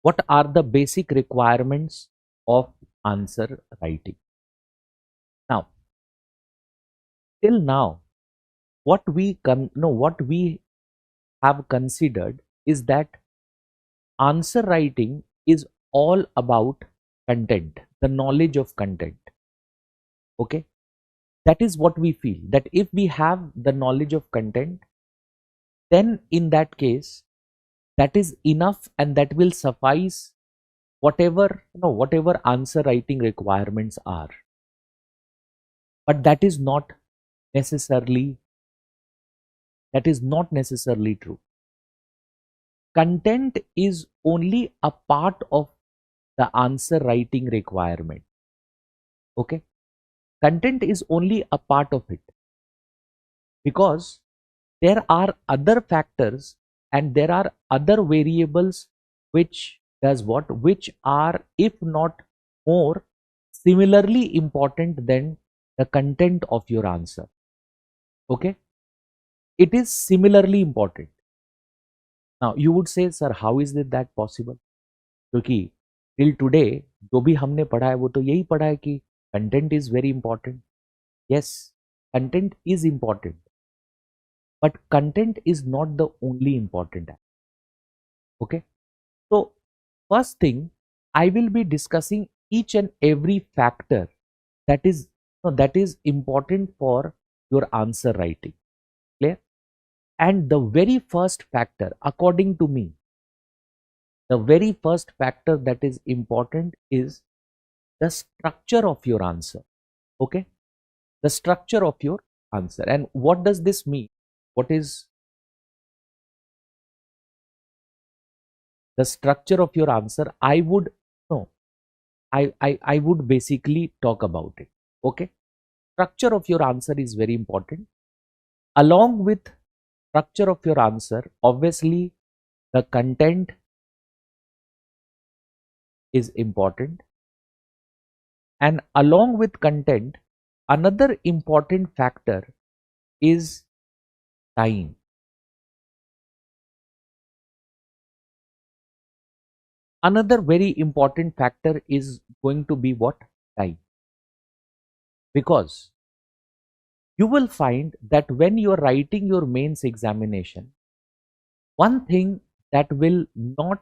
what are the basic requirements of answer writing. Now, till now, what we have considered is that answer writing is all about content, the knowledge of content. Okay, that is what we feel, that if we have the knowledge of content, then in that case, that is enough and that will suffice whatever answer writing requirements are. But that is not necessarily true. Content is only a part of the answer writing requirement. Okay, content is only a part of it, because there are other factors and there are other variables which are, if not more, similarly important than the content of your answer. Okay, it is similarly important. Now you would say, sir, how is it that possible? क्योंकि till today जो भी हमने पढ़ा है वो तो यही पढ़ा है कि content is very important. Yes, content is important, but content is not the only important. Okay, so first thing, I will be discussing each and every factor that is important for your answer writing. Clear? And the very first factor, according to me, the very first factor that is important is the structure of your answer. Okay, the structure of your answer. And what does this mean? What is the structure of your answer? I would basically talk about it. Okay, structure of your answer is very important. Along with structure of your answer, obviously the content is important, and along with content, another important factor is time. Another very important factor is going to be what? Time. Because you will find that when you are writing your mains examination, one thing that will not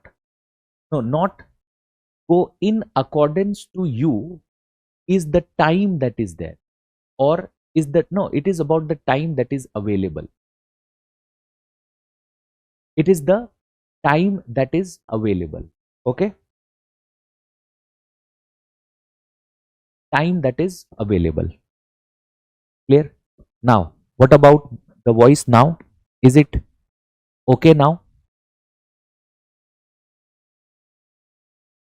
go in accordance to you is the time that is there, or is that it is about the time that is available. It is the time that is available. Okay, time that is available. Clear? Now what about the voice? Now is it okay now?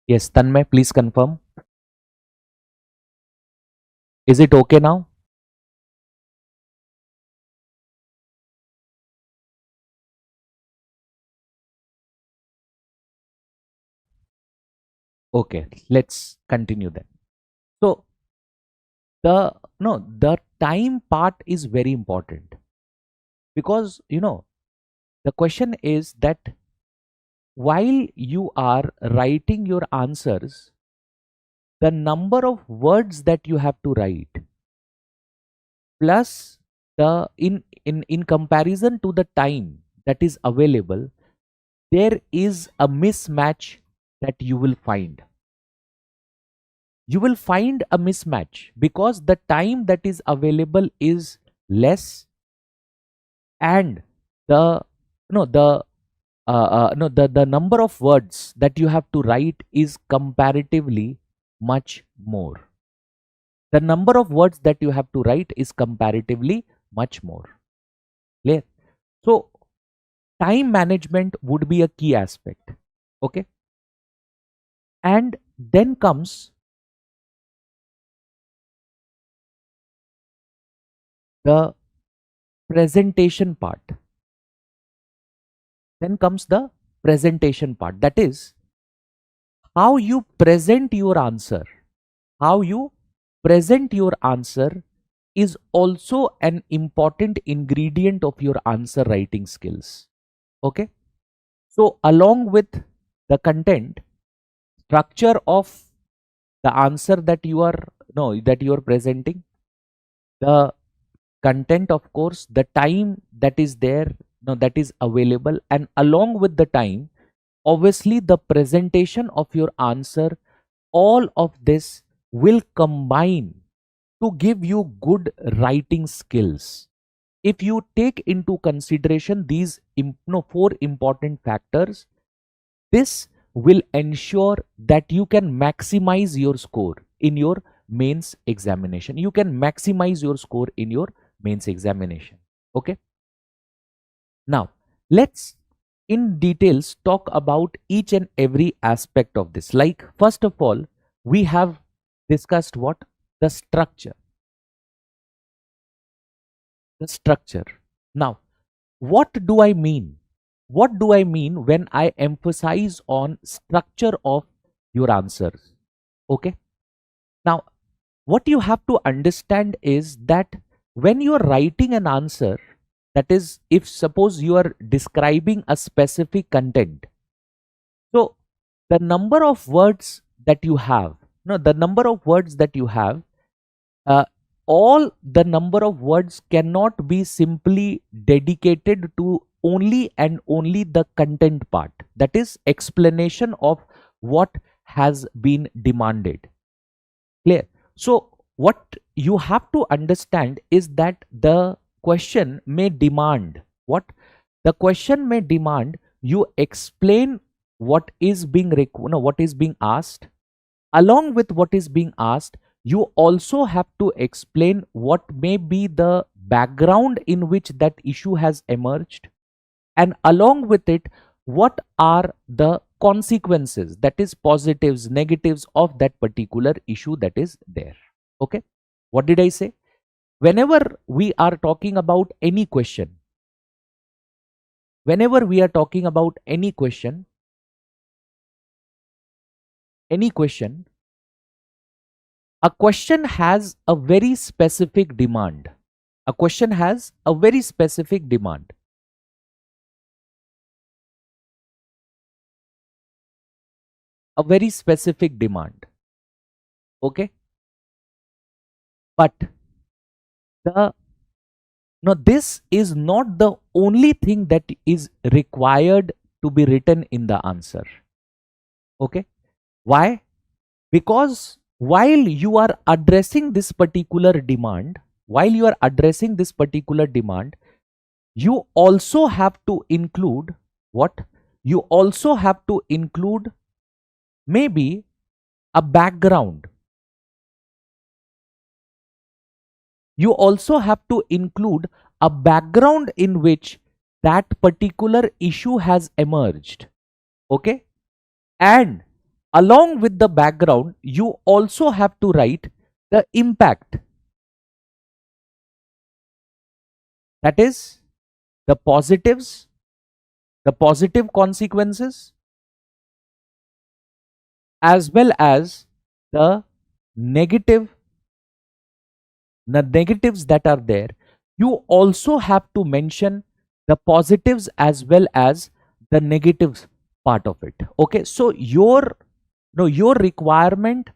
Yes, Tanmay, please confirm. Is it okay now? Okay, let's continue then. So the time part is very important, because the question is that while you are writing your answers, the number of words that you have to write plus the in comparison to the time that is available, there is a mismatch that you will find. You will find a mismatch because the time that is available is less, and the the number of words that you have to write is comparatively much more. The number of words that you have to write is comparatively much more. Clear? So time management would be a key aspect. Okay, and then comes the presentation part. Then comes the presentation part, that is how you present your answer. How you present your answer is also an important ingredient of your answer writing skills. Okay, so along with the content, structure of the answer that you are that you are presenting, the content, of course, the time that is there, that is available, and along with the time, obviously the presentation of your answer, all of this will combine to give you good writing skills. If you take into consideration these four important factors, this will ensure that you can maximize your score in your mains examination. You can maximize your score in your mains examination. Okay. Now, let's in details talk about each and every aspect of this. Like, first of all, we have discussed what? The structure. The structure. Now, what do I mean? What do I mean when I emphasize on structure of your answers? Okay. Now, what you have to understand is that when you are writing an answer, that is, if suppose you are describing a specific content, so the number of words that you have, no, the number of words that you have, uh, all the number of words cannot be simply dedicated to only and only the content part, that is explanation of what has been demanded. Clear? So what you have to understand is that the question may demand what? The question may demand you explain what is being what is being asked. Along with what is being asked, you also have to explain what may be the background in which that issue has emerged, and along with it, what are the consequences, that is positives, negatives of that particular issue that is there. Okay. What did I say? Whenever we are talking about any question, whenever we are talking about any question, a question has a very specific demand. A question has a very specific demand. A very specific demand. Okay. But the now this is not the only thing that is required to be written in the answer. Okay. Why? Because while you are addressing this particular demand, you also have to include what? You also have to include maybe a background. You also have to include a background in which that particular issue has emerged. Okay. And along with the background, you also have to write the impact. That is the positives, the positive consequences, as well as the negative, the negatives that are there. You also have to mention the positives as well as the negatives part of it. Okay. So your requirement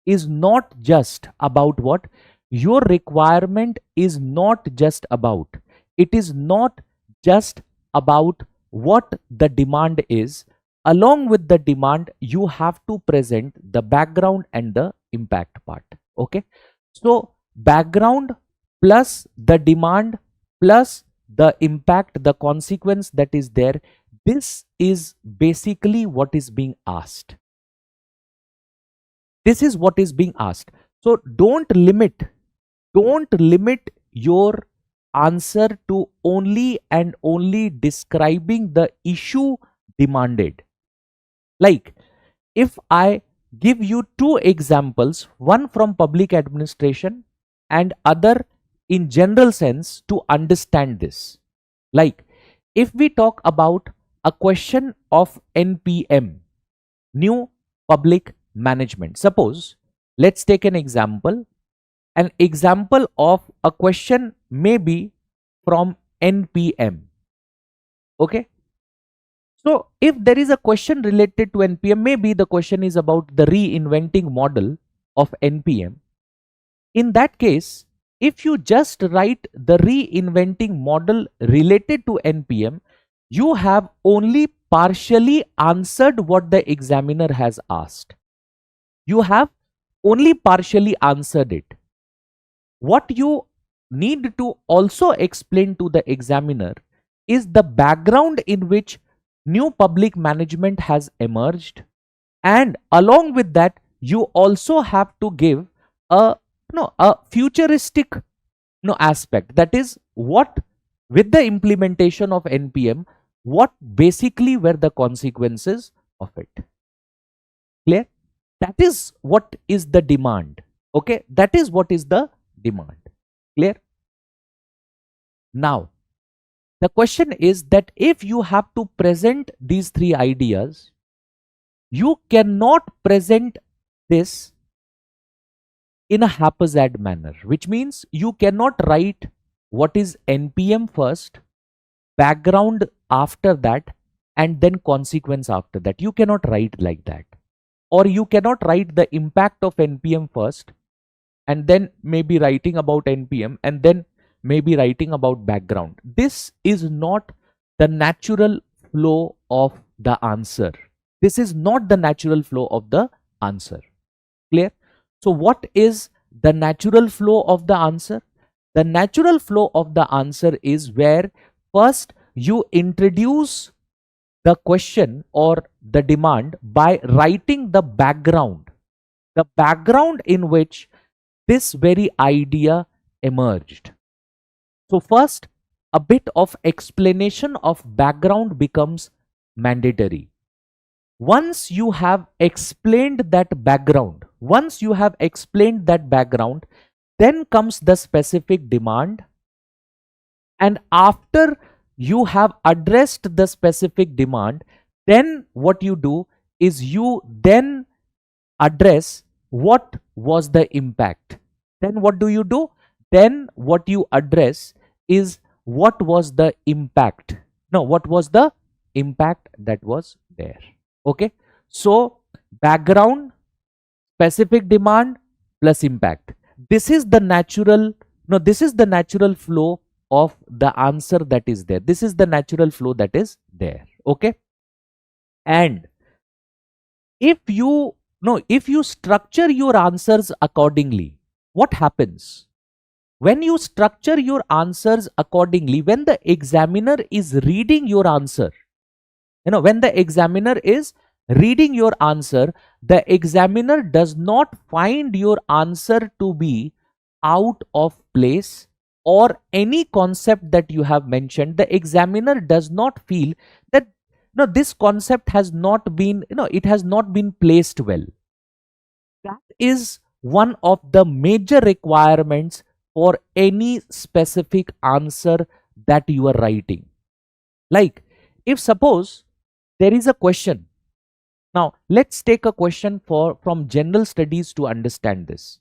is not just about what? Your requirement is not just about, it is not just about what the demand is. Along with the demand, you have to present the background and the impact part. Okay. So background plus the demand plus the impact, the consequence that is there, this is basically what is being asked. This is what is being asked. So don't limit your answer to only and only describing the issue demanded. Like, if I give you two examples, one from public administration and other in general sense, to understand this. Like, if we talk about a question of NPM, new public management, suppose, let's take an example. An example of a question may be from NPM. Okay. So if there is a question related to NPM, maybe the question is about the reinventing model of NPM. In that case, if you just write the reinventing model related to NPM, you have only partially answered what the examiner has asked. You have only partially answered it. What you need to also explain to the examiner is the background in which new public management has emerged, and along with that you also have to give a a futuristic aspect, that is what with the implementation of NPM, what basically were the consequences of it. Clear? That is what is the demand. Okay, that is what is the demand. Clear? Now the question is that if you have to present these three ideas, you cannot present this in a haphazard manner, which means you cannot write what is NPM first, background after that, and then consequence after that. You cannot write like that. Or you cannot write the impact of NPM first, and then maybe writing about NPM, and then maybe writing about background. This is not the natural flow of the answer. This is not the natural flow of the answer. Clear? So what is the natural flow of the answer? The natural flow of the answer is where first you introduce the question or the demand by writing the background in which this very idea emerged. So first, a bit of explanation of background becomes mandatory. Once you have explained that background, then comes the specific demand. And after you have addressed the specific demand, then what you do is you then address what was the impact. Then what do you do? Then what you address is what was the impact. No, what was the impact that was there. Okay. So background, specific demand plus impact. This is the natural, no, this is the natural flow of the answer that is there. This is the natural flow that is there. Okay. And if you structure your answers accordingly, what happens? When you structure your answers accordingly, when the examiner is reading your answer, when the examiner is reading your answer, the examiner does not find your answer to be out of place or any concept that you have mentioned. The examiner does not feel that this concept has not been, it has not been placed well. That is one of the major requirements for any specific answer that you are writing. Like, if suppose there is a question. Now, let's take a question from general studies to understand this.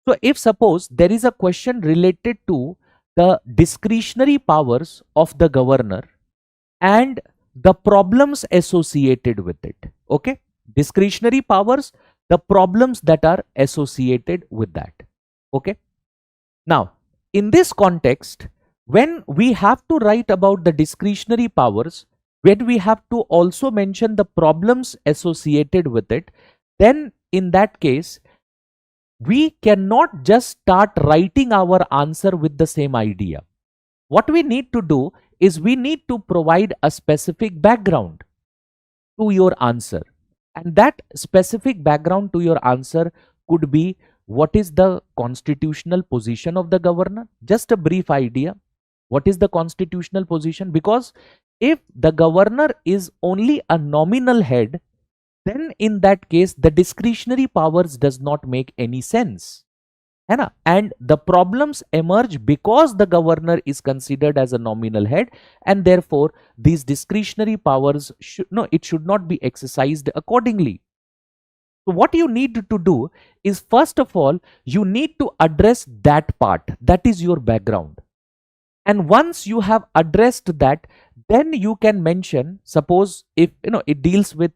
So, if suppose there is a question related to the discretionary powers of the governor and the problems associated with it. Okay, discretionary powers, the problems that are associated with that. Okay. Now, in this context, when we have to write about the discretionary powers, when we have to also mention the problems associated with it, then in that case, we cannot just start writing our answer with the same idea. What we need to do is we need to provide a specific background to your answer. And that specific background to your answer could be, what is the constitutional position of the governor? Just a brief idea. What is the constitutional position? Because if the governor is only a nominal head, then in that case, the discretionary powers does not make any sense. And the problems emerge because the governor is considered as a nominal head, and therefore these discretionary powers should not be exercised accordingly. So what you need to do is, first of all, you need to address that part. That is your background. And once you have addressed that, Then you can mention, suppose if it deals with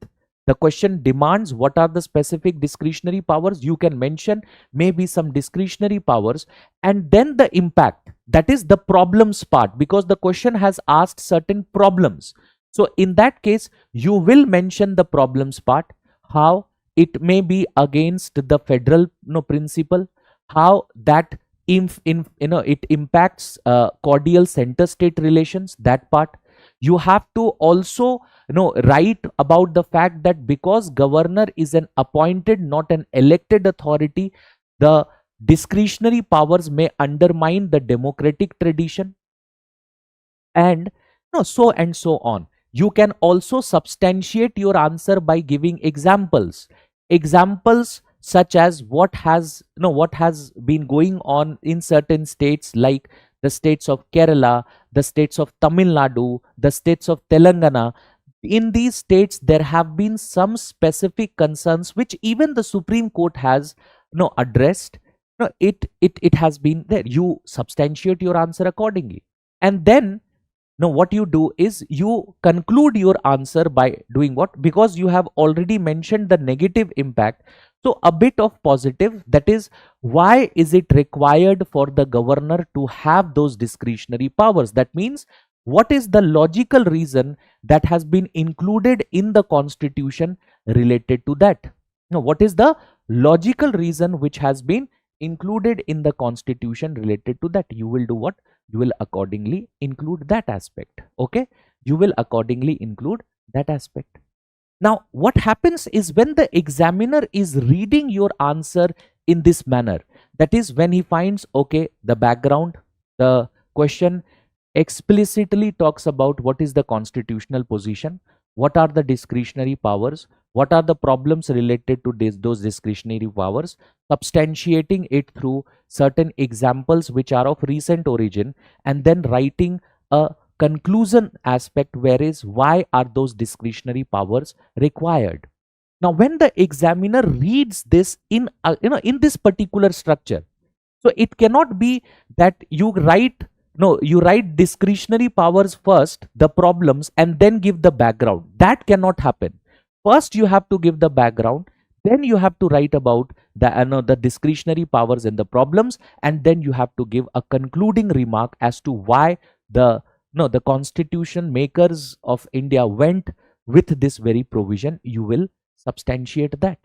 the question demands what are the specific discretionary powers, you can mention maybe some discretionary powers, and then the impact, that is the problems part, because the question has asked certain problems. So in that case you will mention the problems part, how it may be against the federal principle, how that it impacts cordial center state relations, that part. You have to also write about the fact that because governor is an appointed, not an elected authority, the discretionary powers may undermine the democratic tradition, and so and so on. You can also substantiate your answer by giving examples such as what has been going on in certain states, like the states of Kerala, the states of Tamil Nadu, the states of Telangana. In these states there have been some specific concerns which even the Supreme Court has addressed. It has been there. You substantiate your answer accordingly, and then now, what you do is you conclude your answer by doing what? Because you have already mentioned the negative impact. So, a bit of positive, that is, why is it required for the governor to have those discretionary powers? That means, what is the logical reason that has been included in the constitution related to that? Now, what is the logical reason which has been included in the constitution related to that? You will do what? You will accordingly include that aspect. Okay, you will accordingly include that aspect. Now what happens is when the examiner is reading your answer in this manner, that is when he finds, okay, the background, the question explicitly talks about what is the constitutional position, what are the discretionary powers, what are the problems related to those discretionary powers, substantiating it through certain examples which are of recent origin, and then writing a conclusion aspect, whereas why are those discretionary powers required. Now when the examiner reads this in this particular structure, so it cannot be that you write discretionary powers first, the problems, and then give the background. That cannot happen. First you have to give the background, then you have to write about the discretionary powers and the problems, and then you have to give a concluding remark as to why the the constitution makers of India went with this very provision. You will substantiate that.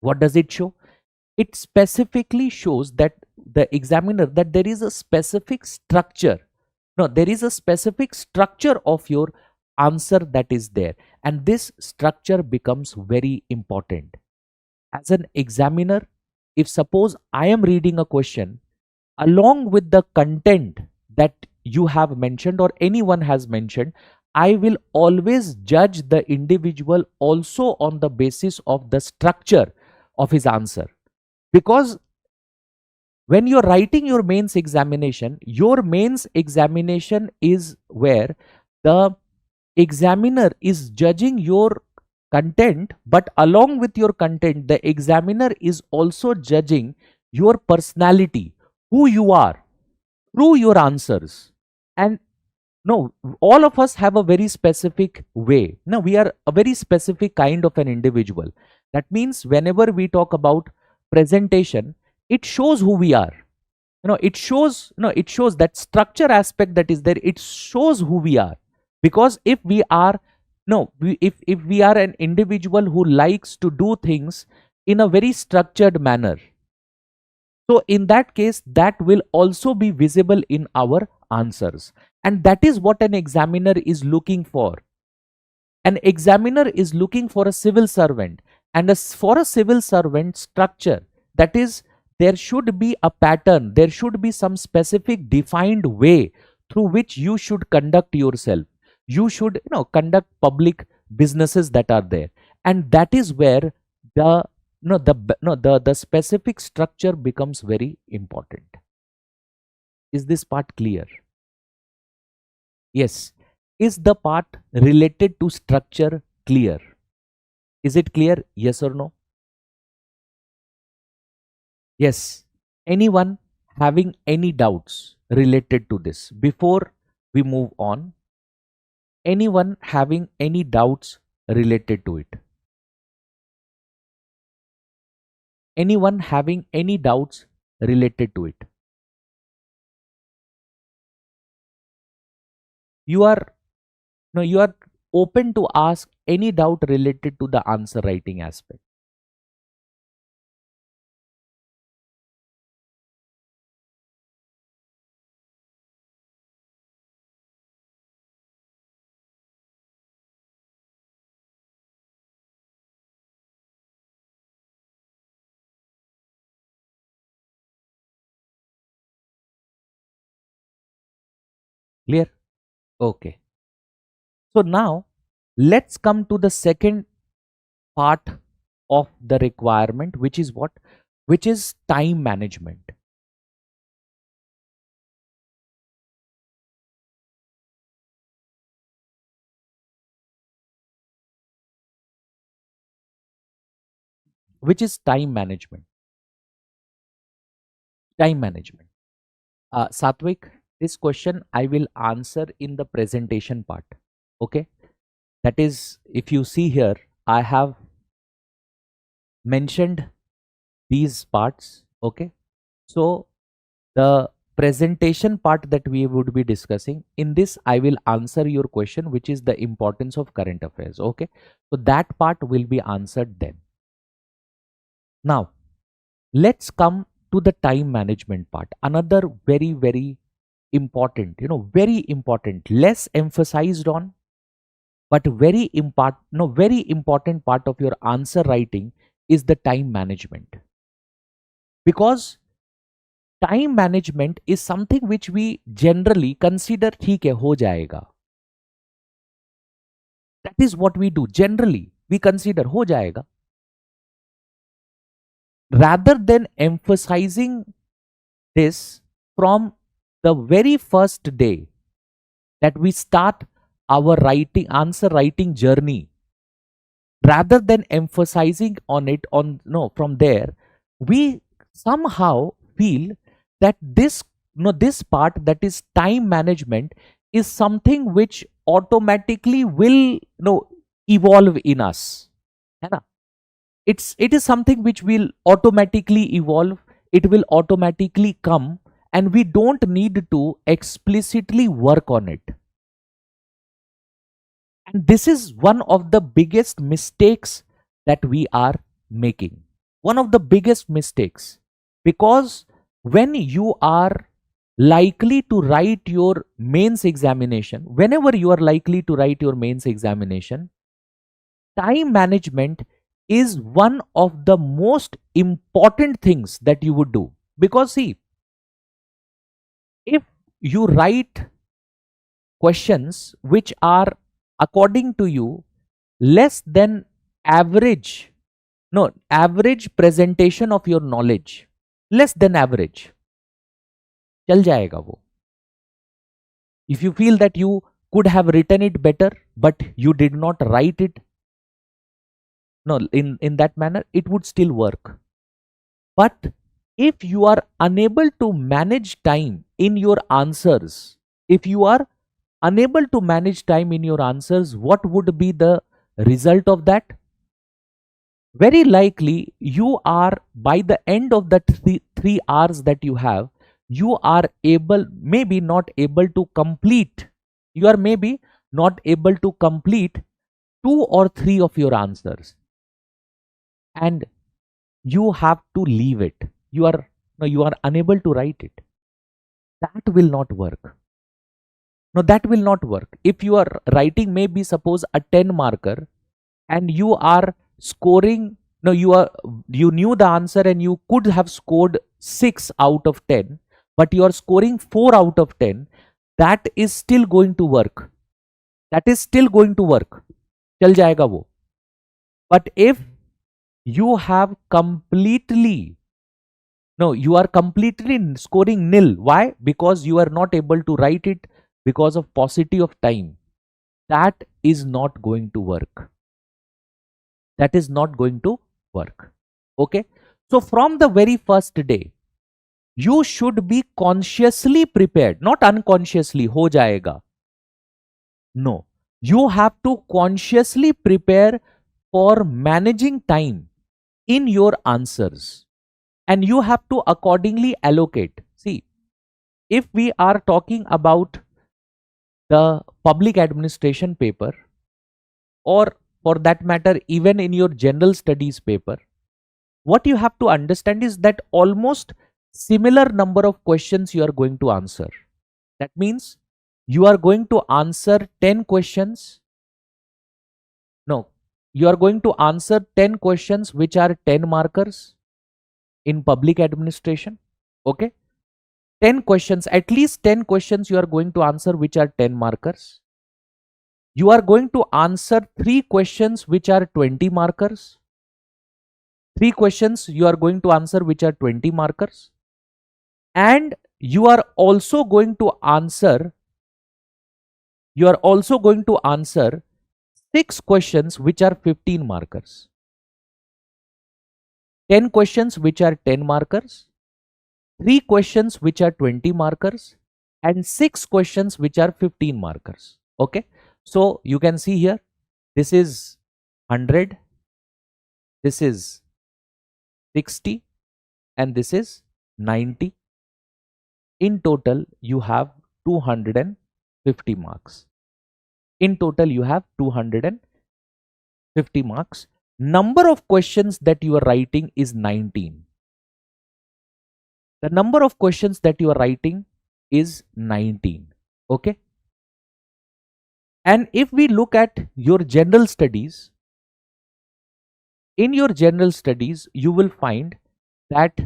What does it show? It specifically shows that the examiner, that there is a specific structure. No, there is a specific structure of your answer that is there, and this structure becomes very important. As an examiner, if suppose I am reading a question along with the content that you have mentioned or anyone has mentioned, I will always judge the individual also on the basis of the structure of his answer. Because when you're writing your mains examination is where the examiner is judging your content, but along with your content, the examiner is also judging your personality, who you are, through your answers. And no, all of us have a very specific way. No, we are a very specific kind of an individual. That means whenever we talk about presentation, it shows who we are. It shows that structure aspect that is there. It shows who we are. Because if we are no, if we are an individual who likes to do things in a very structured manner, so in that case, that will also be visible in our answers. And that is what an examiner is looking for. An examiner is looking for a civil servant, and for a civil servant structure, that is, there should be a pattern, there should be some specific defined way through which you should conduct yourself. You should conduct public businesses that are there, and that is where the the specific structure becomes very important. Is this part clear? Yes. Is the part related to structure clear? Is it clear? Yes or no? Yes. Anyone having any doubts related to this before we move on? Anyone having any doubts related to it? Anyone having any doubts related to it? You are no, you are open to ask any doubt related to the answer writing aspect. Clear? Okay. So now let's come to the second part of the requirement, which is what? Which is time management. Which is time management. Time management. Satvik, this question I will answer in the presentation part. Okay. That is, if you see here, I have mentioned these parts. Okay. So the presentation part that we would be discussing, in this I will answer your question, which is the importance of current affairs. Okay. So that part will be answered then. Now, let's come to the time management part. Another very, very important, very important, less emphasized on, but very important part of your answer writing is the time management. Because time management is something which we generally consider ठीक है हो जाएगा. That is what we do. Generally, we consider हो जाएगा. Rather than emphasizing this from the very first day that we start our answer writing journey, rather than emphasizing on it on no from there, we somehow feel that this part, that is time management, is something which automatically will evolve in us, है ना? It is something which will automatically evolve, it will automatically come, and we don't need to explicitly work on it. And this is one of the biggest mistakes that we are making. One of the biggest mistakes. Because when you are likely to write your mains examination, whenever you are likely to write your mains examination, time management is one of the most important things that you would do. Because see, if you write questions which are, according to you, less than average, no, average presentation of your knowledge, less than average, चल जाएगा वो. If you feel that you could have written it better, but you did not write it in that manner, it would still work. But if you are unable to manage time in your answers, if you are unable to manage time in your answers, what would be the result of that? Very likely, you are, by the end of the 3 hours that you have, you are maybe not able to complete, you are maybe not able to complete 2 or 3 of your answers. And you have to leave it. You are unable to write it. That will not work. No, that will not work. If you are writing maybe suppose a 10 marker and you are scoring, you knew the answer and you could have scored 6 out of 10, but you are scoring 4 out of 10, that is still going to work. That is still going to work. चल जाएगा वो. But if you have completely, you are completely scoring nil. Why? Because you are not able to write it because of paucity of time. That is not going to work. That is not going to work. Okay. So from the very first day, you should be consciously prepared, not unconsciously, ho jayega. No. You have to consciously prepare for managing time in your answers, and you have to accordingly allocate. See, if we are talking about the public administration paper, or for that matter even in your general studies paper, what you have to understand is that almost similar number of questions you are going to answer. That means you are going to answer 10 questions. No, you are going to answer 10 questions which are 10 markers in public administration. Okay, 10 questions, at least 10 questions you are going to answer which are 10 markers. You are going to answer 3 questions which are 20 markers. 3 questions you are going to answer which are 20 markers. And you are also going to answer 6 questions which are 15 markers. 10 questions which are 10 markers, 3 questions which are 20 markers, and 6 questions which are 15 markers. Okay, so you can see here, this is 100, this is 60, and this is 90. In total you have 250 marks. In total you have 250 marks. Number of questions that you are writing is 19. The number of questions that you are writing is 19. Okay, and if we look at your general studies, in your general studies you will find that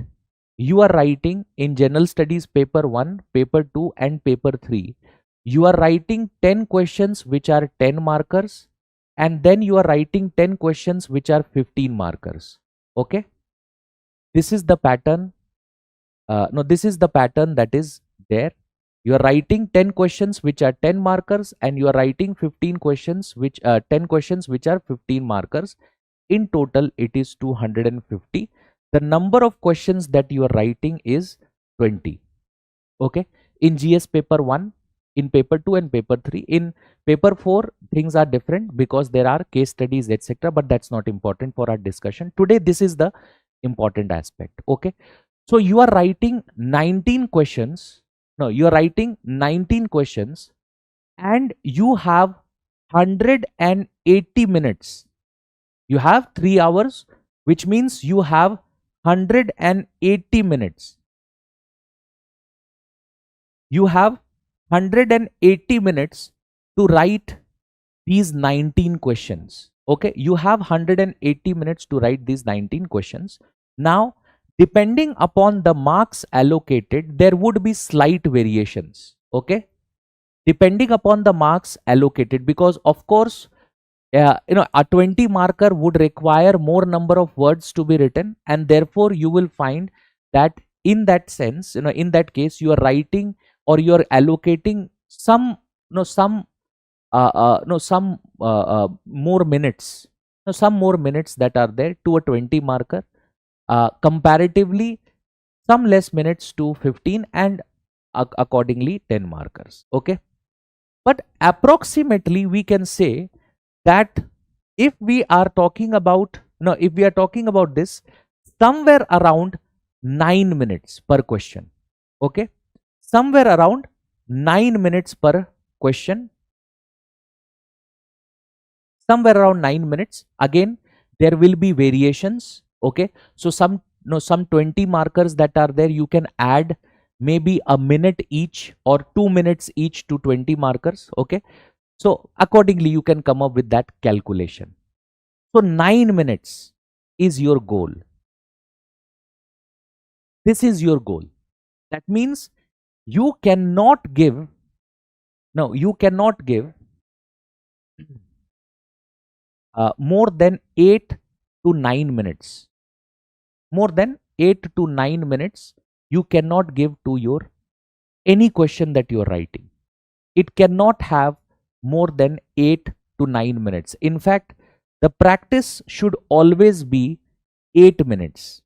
you are writing in general studies paper 1, paper 2 and paper 3, you are writing 10 questions which are 10 markers, and then you are writing 10 questions which are 15 markers. Okay, this is the pattern. No, this is the pattern that is there. You are writing 10 questions which are 10 markers, and you are writing 15 questions which 10 questions which are 15 markers. In total it is 250. The number of questions that you are writing is 20. Okay, in GS paper 1, in paper 2 and paper 3. In paper 4 things are different because there are case studies, etc., but that's not important for our discussion today. This is the important aspect. Okay, so you are writing 19 questions. No, you are writing 19 questions, and you have 180 minutes. You have 3 hours, which means you have 180 minutes. You have 180 minutes to write these 19 questions. Okay, you have 180 minutes to write these 19 questions. Now, depending upon the marks allocated, there would be slight variations. Okay, depending upon the marks allocated, because of course, a 20 marker would require more number of words to be written, and therefore you will find that in that sense, in that case, you are writing or you are allocating some, more minutes, some more minutes that are there to a 20 marker, comparatively some less minutes to 15, and accordingly 10 markers. Okay, but approximately we can say that if we are talking about, if we are talking about this, somewhere around 9 minutes per question. Okay, somewhere around 9 minutes per question, somewhere around 9 minutes. Again, there will be variations. Okay, so some 20 markers that are there, you can add maybe a minute each or 2 minutes each to 20 markers. Okay, so accordingly you can come up with that calculation. So 9 minutes is your goal. This is your goal. That means you cannot give, no, you cannot give more than 8 to 9 minutes. More than 8 to 9 minutes you cannot give to your any question that you are writing. It cannot have more than 8 to 9 minutes. In fact, the practice should always be 8 minutes.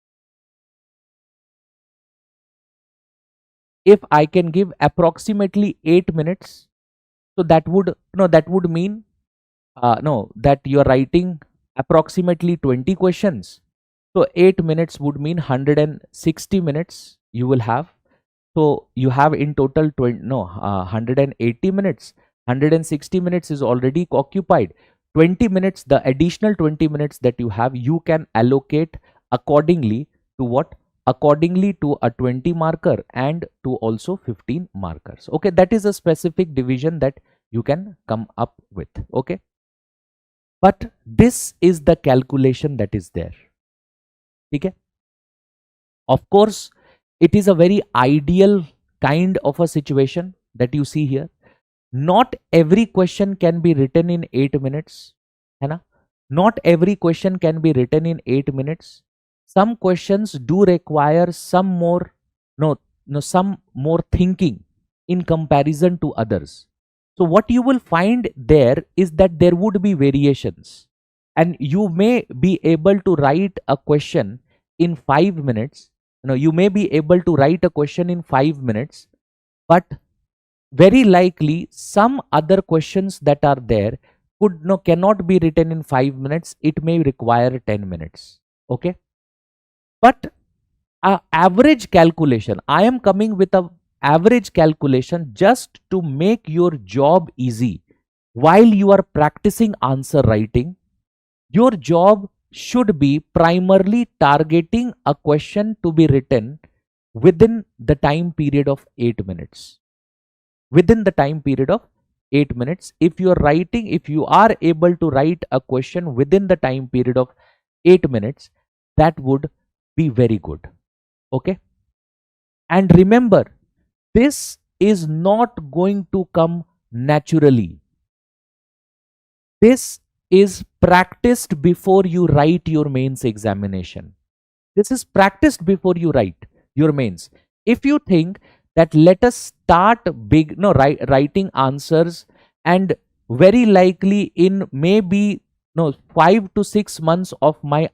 If I can give approximately 8 minutes, so that would mean no, that you are writing approximately 20 questions. So 8 minutes would mean 160 minutes you will have. So you have in total 20, no, 180 minutes. 160 minutes is already occupied. 20 minutes, the additional 20 minutes that you have, you can allocate accordingly to what? Accordingly to a 20 marker and to also 15 markers. Okay, that is a specific division that you can come up with. Okay, but this is the calculation that is there. Okay, of course, it is a very ideal kind of a situation that you see here. Not every question can be written in 8 minutes, है ना? Not every question can be written in 8 minutes. Some questions do require some more, some more thinking in comparison to others. So what you will find there is that there would be variations, and you may be able to write a question in 5 minutes. You may be able to write a question in 5 minutes, but very likely some other questions that are there cannot be written in 5 minutes. It may require 10 minutes. Okay, but average calculation, I am coming with a average calculation just to make your job easy. While you are practicing answer writing, your job should be primarily targeting a question to be written within the time period of 8 minutes. Within the time period of 8 minutes, if you are able to write a question within the time period of 8 minutes, that would be very good. Okay, and remember, this is not going to come naturally. This is practiced before you write your mains examination. This is practiced before you write your mains. If you think that let us start big, writing answers, and very likely in maybe 5 to 6 months of my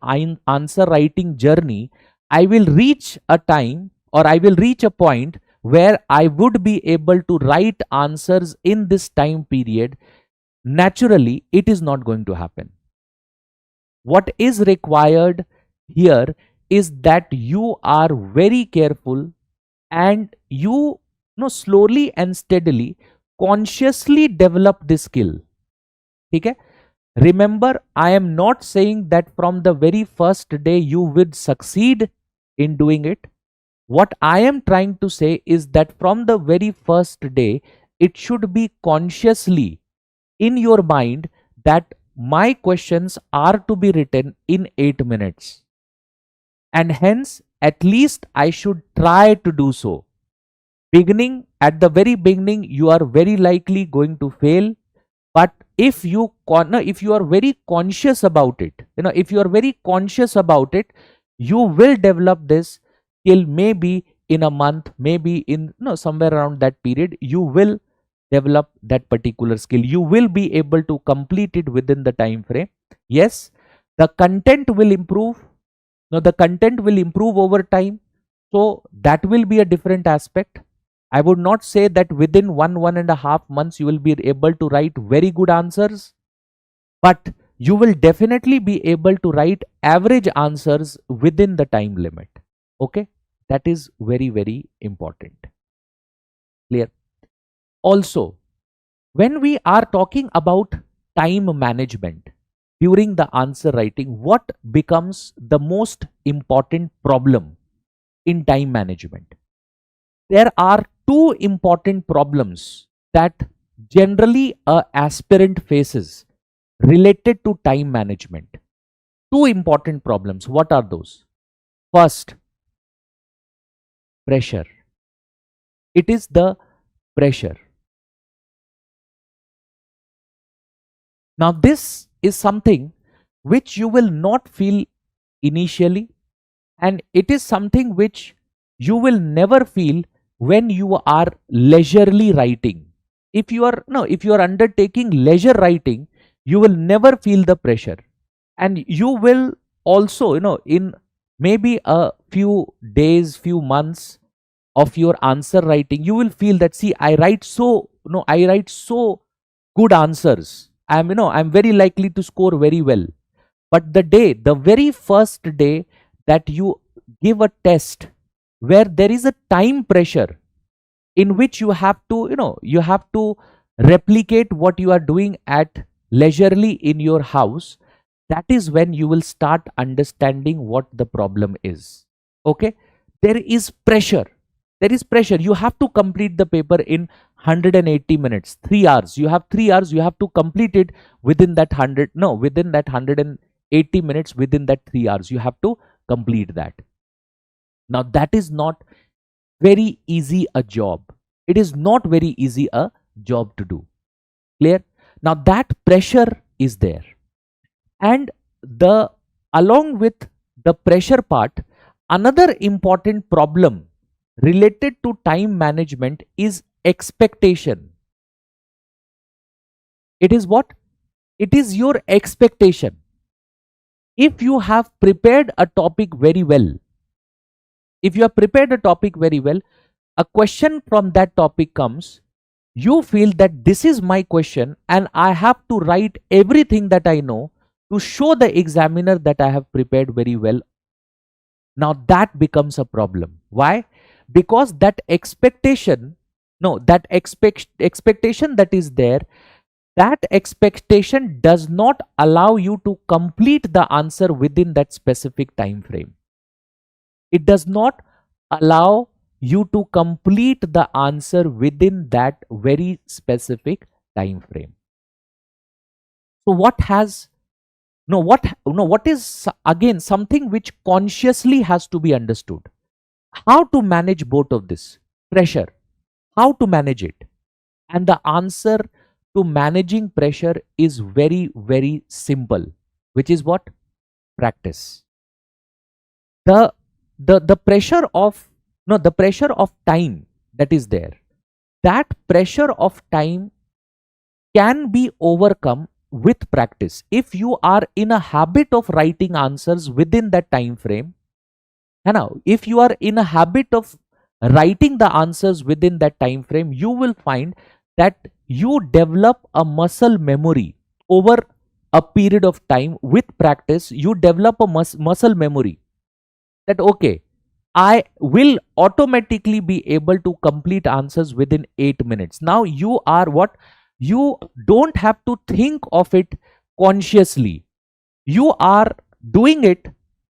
answer writing journey, I will reach a time, or I will reach a point where I would be able to write answers in this time period. Naturally, it is not going to happen. What is required here is that you are very careful, and you slowly and steadily, consciously develop this skill. Okay, remember, I am not saying that from the very first day you will succeed in doing it. What I am trying to say is that from the very first day, it should be consciously in your mind that my questions are to be written in 8 minutes. And hence, at least I should try to do so. At the very beginning, you are very likely going to fail. But if you are very conscious about it, you will develop this till maybe in a month, maybe in somewhere around that period, you will develop that particular skill. You will be able to complete it within the time frame. Yes, the content will improve. The content will improve over time. So that will be a different aspect. I would not say that within 1.5 months you will be able to write very good answers, but you will definitely be able to write average answers within the time limit. Okay, that is very, very important. Clear? Also, when we are talking about time management during the answer writing, what becomes the most important problem in time management? There are two important problems that generally a aspirant faces related to time management. Two important problems. What are those? First, pressure. It is the pressure. Now, this is something which you will not feel initially, and it is something which you will never feel when you are leisurely writing. If you are undertaking leisure writing, you will never feel the pressure, and you will also in maybe a few days, few months of your answer writing, you will feel that, see, I write so good answers. I'm very likely to score very well. But the very first day that you give a test where there is a time pressure in which you have to, you have to replicate what you are doing at leisurely in your house, that is when you will start understanding what the problem is. Okay, there is pressure. There is pressure. You have to complete the paper in 180 minutes, 3 hours. You have 3 hours, you have to complete it within that 100, no, within that 180 minutes, within that 3 hours. You have to complete that. Now, that is not very easy a job. It is not very easy a job to do. Clear? Now, that pressure is there. And the along with the pressure part, another important problem related to time management is expectation. It is what? It is your expectation. If you have prepared a topic very well, if you have prepared a topic very well, a question from that topic comes, you feel that this is my question and I have to write everything that I know to show the examiner that I have prepared very well. Now that becomes a problem. Why? Because that expectation, no, that expectation that is there, that expectation does not allow you to complete the answer within that specific time frame. It does not allow you to complete the answer within that very specific time frame. So what is again something which consciously has to be understood? How to manage both of this? Pressure, how to manage it? And the answer to managing pressure is very, very simple, which is what? Practice. The pressure of the pressure of time that is there, that pressure of time can be overcome with practice. If you are in a habit of writing answers within that time frame, and now if you are in a habit of writing the answers within that time frame, you will find that you develop a muscle memory over a period of time. With practice, you develop a muscle memory that, okay, I will automatically be able to complete answers within 8 minutes. Now you are what? You don't have to think of it consciously. You are doing it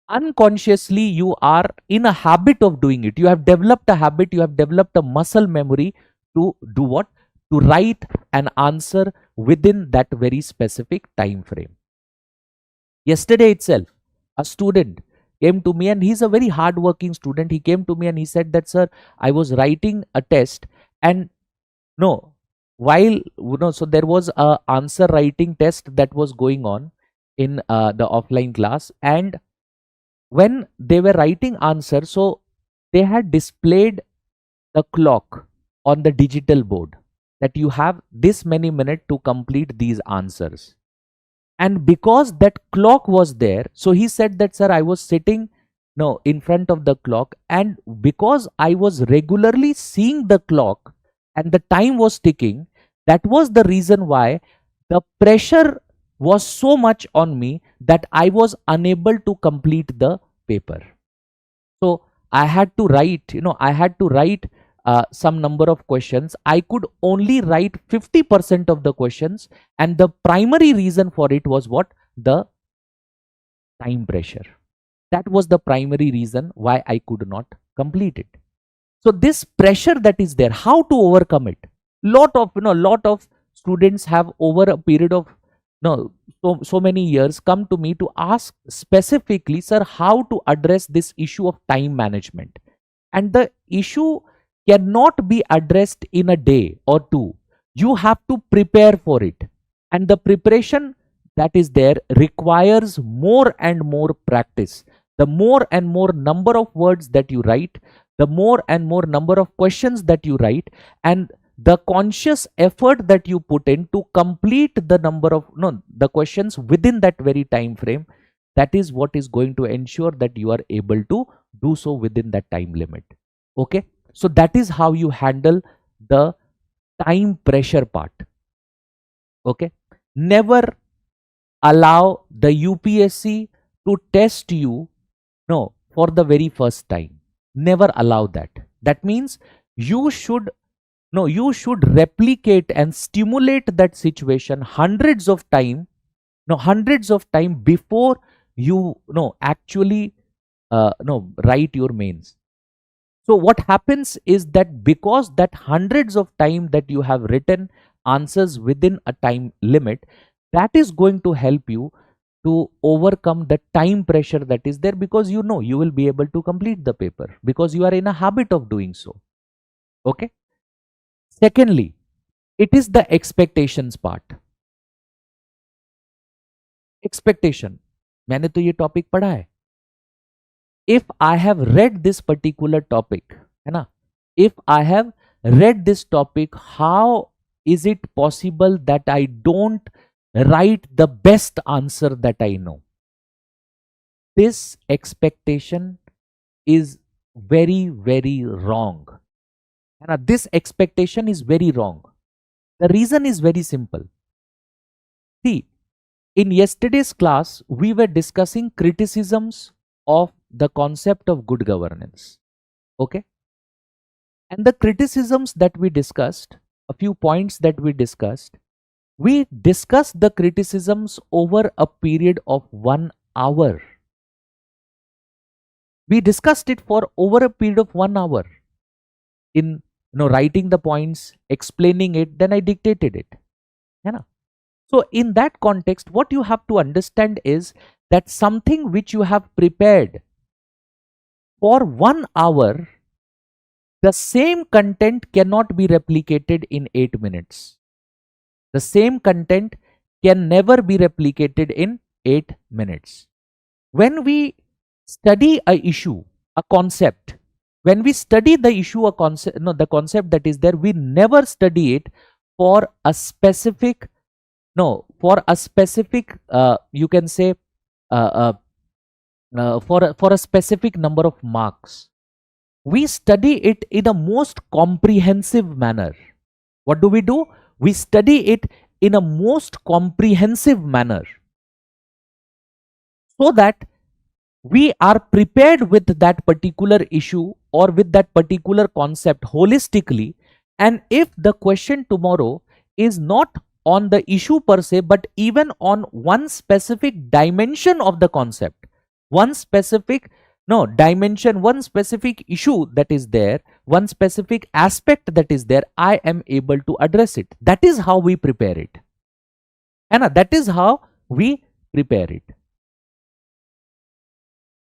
unconsciously. You are in a habit of doing it. You have developed a habit, you have developed a muscle memory to do what? To write an answer within that very specific time frame. Yesterday itself, a student came to me, and he's a very hardworking student. He came to me and he said that, sir, I was writing a test, and no, while so there was a answer writing test that was going on in the offline class, and when they were writing answer, so they had displayed the clock on the digital board that you have this many minutes to complete these answers. And because that clock was there, so he said that, sir, I was sitting in front of the clock, and because I was regularly seeing the clock and the time was ticking, that was the reason why the pressure was so much on me that I was unable to complete the paper. So I had to write, some number of questions. I could only write 50% of the questions, and the primary reason for it was what? The time pressure. That was the primary reason why I could not complete it. So this pressure that is there, how to overcome it? Lot of students have, over a period of so many years, come to me to ask specifically, sir, how to address this issue of time management. And the issue cannot be addressed in a day or two. You have to prepare for it, and the preparation that is there requires more and more practice. The more and more number of words that you write, the more and more number of questions that you write, and the conscious effort that you put in to complete the number of the questions within that very time frame, that is what is going to ensure that you are able to do so within that time limit. Okay, so that is how you handle the time pressure part. Okay, Never allow the UPSC to test you, no, for the very first time. Never allow that. That means you should, no, you should replicate and stimulate that situation hundreds of time, no, hundreds of time before you, no, actually, no, write your mains. So what happens is that because that hundreds of time that you have written answers within a time limit, that is going to help you to overcome the time pressure that is there, because you know you will be able to complete the paper because you are in a habit of doing so. Okay. Secondly, it is the expectations part. Expectation. मैंने तो ये topic पढ़ा है. If I have read this particular topic, है ना? If I have read this topic, how is it possible that I don't write the best answer that I know? This expectation is very, very wrong. And this expectation is very wrong. The reason is very simple. See, in yesterday's class, we were discussing criticisms of the concept of good governance. Okay? And the criticisms that we discussed, a few points that we discussed the criticisms over a period of 1 hour. We discussed it for over a period of 1 hour in writing the points, explaining it, then I dictated it. Yeah. So in that context, what you have to understand is that something which you have prepared for 1 hour, the same content cannot be replicated in 8 minutes. The same content can never be replicated in 8 minutes. When we study a issue, a concept, when we study the issue, a concept, the concept that is there, we never study it for a specific, you can say, for a specific number of marks. We study it in a most comprehensive manner. What do? We study it in a most comprehensive manner, so that we are prepared with that particular issue or with that particular concept holistically. And if the question tomorrow is not on the issue per se, but even on one specific dimension of the concept, one specific one specific issue that is there, one specific aspect that is there, I am able to address it. That is how we prepare it. And that is how we prepare it.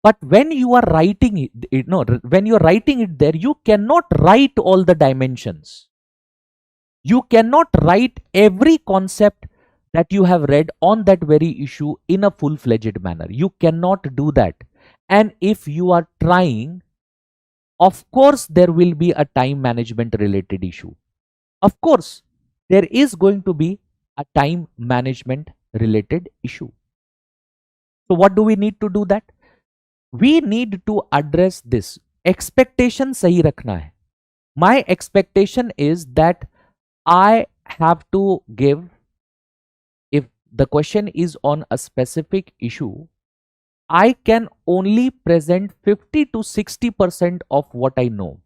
But when you are writing it, when you are writing it there, you cannot write all the dimensions. You cannot write every concept that you have read on that very issue in a full-fledged manner. You cannot do that. And if you are trying, of course, there will be a time management related issue. Of course, there is going to be a time management related issue. So what do we need to do that? We need to address this. Expectation sahi rakhna hai. My expectation is that I have to give, if the question is on a specific issue, I can only present 50 to 60% of what I know.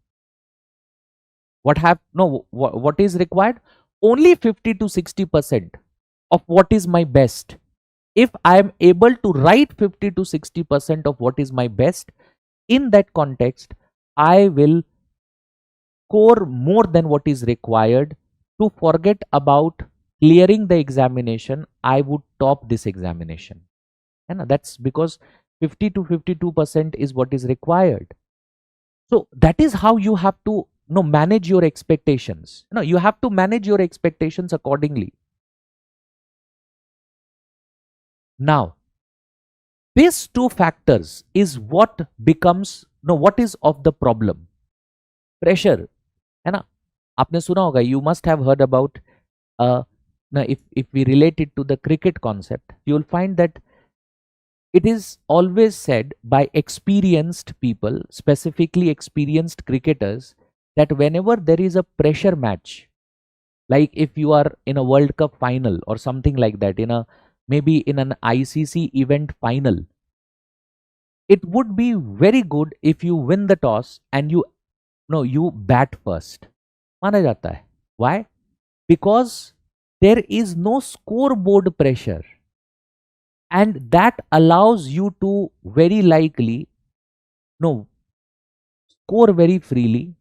What is required? Only 50 to 60% of what is my best. If I am able to write 50 to 60% of what is my best, in that context, I will score more than what is required. To forget about clearing the examination, I would top this examination. And that's because 50 to 52% is what is required. So that is how you have to manage your expectations. You have to manage your expectations accordingly. Now, these two factors is what becomes, what is of the problem? Pressure. है ना? आपने सुना होगा, you must have heard about, if we relate it to the cricket concept, you will find that it is always said by experienced people, specifically experienced cricketers, that whenever there is a pressure match, Like if you are in a World Cup final or something like that, in a maybe in an ICC event final, it would be very good if you win the toss and you bat first. माना जाता है. Why? Because there is no scoreboard pressure, and that allows you to very likely no score very freely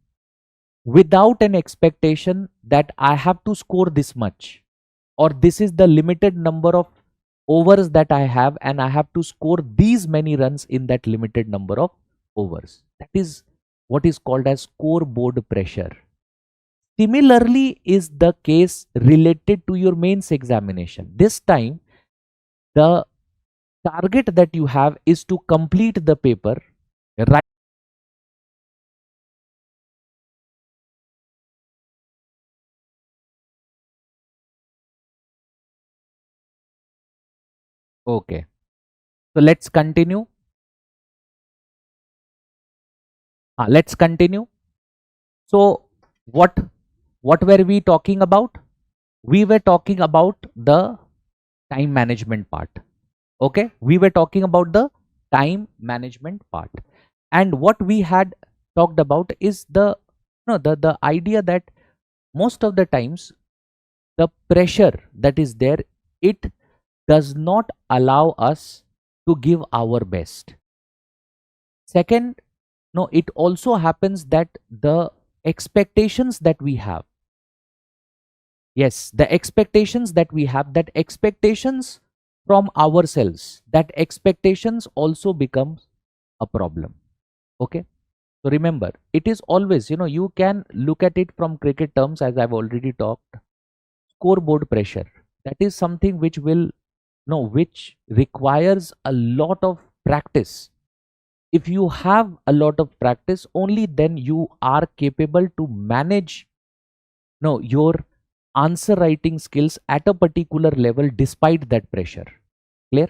without an expectation that I have to score this much, or this is the limited number of overs that I have and I have to score these many runs in that limited number of overs. That is what is called as scoreboard pressure. Similarly is the case related to your mains examination. This time the target that you have is to complete the paper, right? Okay, so let's continue. Let's continue. So what were we talking about? We were talking about the time management part. Okay, we were talking about the time management part, and what we had talked about is the the idea that most of the times the pressure that is there, it does not allow us to give our best. Second, no, it also happens that the expectations that we have, yes, the expectations that we have, that expectations from ourselves, that expectations also becomes a problem. Okay, so remember, it is always, you can look at it from cricket terms, as I've already talked. Scoreboard pressure, that is something which will no which requires a lot of practice. If you have a lot of practice, only then you are capable to manage your answer writing skills at a particular level despite that pressure. Clear?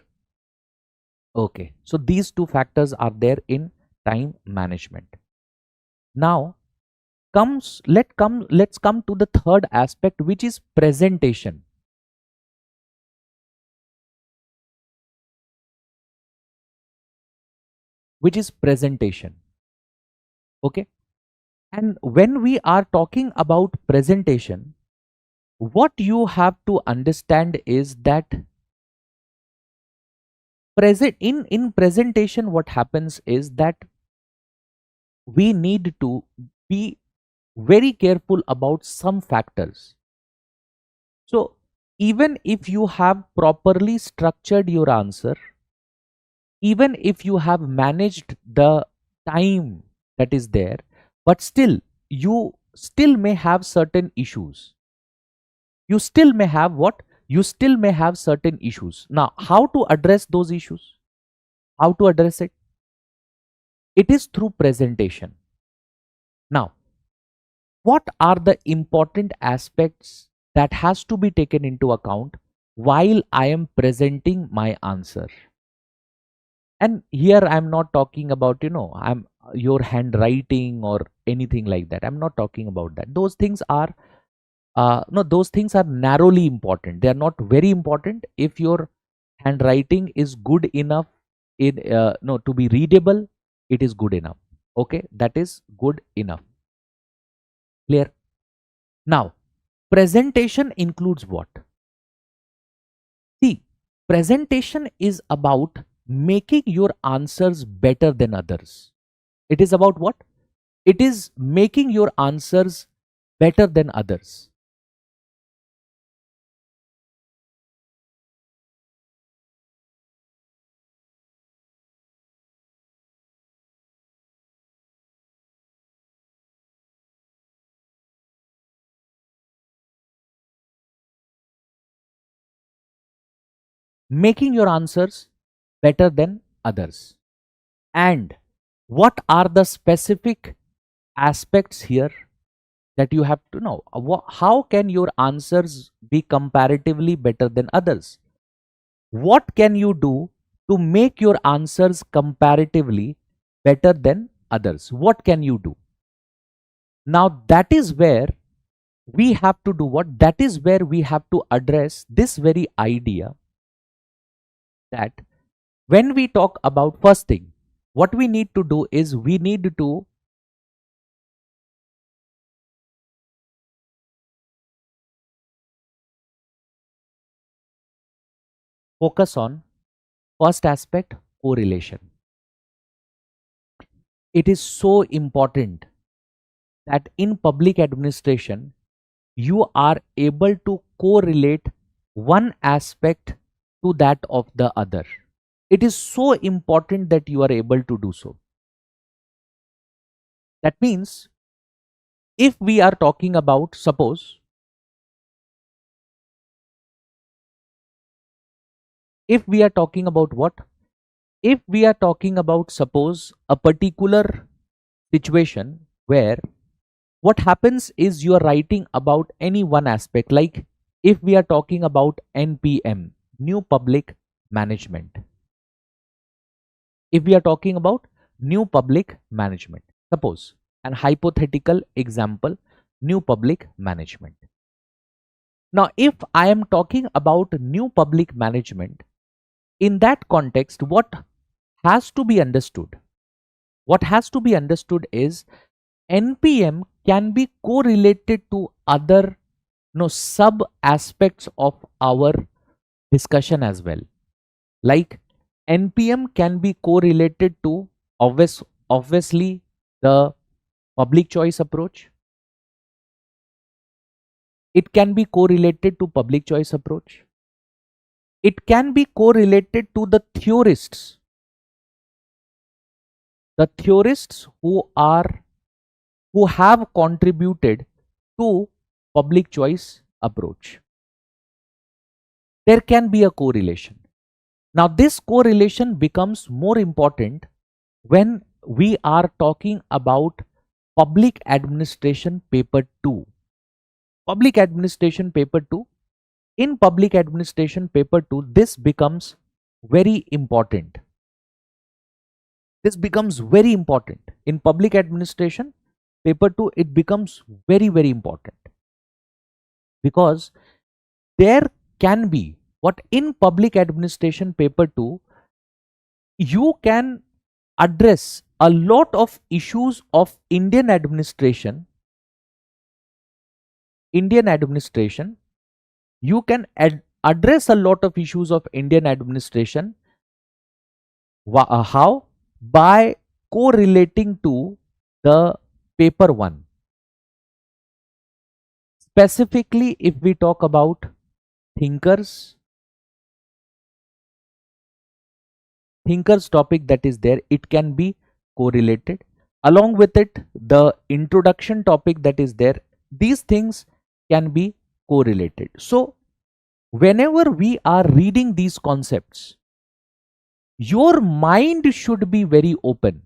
Okay, so these two factors are there in time management. Now let's come to the third aspect, which is presentation. Which is presentation. Okay, and when we are talking about presentation, what you have to understand is that in presentation, what happens is that we need to be very careful about some factors. So even if you have properly structured your answer, even if you have managed the time that is there, but still you still may have certain issues. You still may have what? You still may have certain issues. Now, how to address those issues? How to address it? It is through presentation. Now, what are the important aspects that has to be taken into account while I am presenting my answer? And here I'm not talking about, I'm your handwriting or anything like that. I'm not talking about that. Those things are no, those things are narrowly important. They are not very important. If your handwriting is good enough in no to be readable, it is good enough. Okay, that is good enough. Clear? Now, presentation includes what? See, presentation is about making your answers better than others. It is about what? It is making your answers better than others. Making your answers better than others. And what are the specific aspects here that you have to know? How can your answers be comparatively better than others? What can you do to make your answers comparatively better than others? What can you do? Now, that is where we have to do what? That is where we have to address this very idea that when we talk about first thing, what we need to do is we need to focus on first aspect, correlation. It is so important that in public administration, you are able to correlate one aspect to that of the other. It is so important that you are able to do so. That means if we are talking about, suppose, if we are talking about what? If we are talking about, suppose, a particular situation where what happens is you are writing about any one aspect, like if we are talking about NPM, new public management. If we are talking about new public management, suppose an hypothetical example, new public management. Now, if I am talking about new public management, in that context, what has to be understood? What has to be understood is NPM can be correlated to other sub aspects of our discussion as well. Like NPM can be correlated to obviously the public choice approach. It can be correlated to public choice approach. It can be correlated to the theorists who have contributed to public choice approach. There can be a correlation. Now, this correlation becomes more important when we are talking about public administration paper 2. Public administration paper 2. In public administration paper 2, this becomes very important. This becomes very important. In public administration paper 2, it becomes very, very important. Because there can be what in public administration paper 2, you can address a lot of issues of Indian administration. You can address a lot of issues of Indian administration. How? By correlating to the paper 1. Specifically, if we talk about thinkers topic that is there, it can be correlated. Along with it, the introduction topic that is there, these things can be correlated. So, whenever we are reading these concepts, your mind should be very open.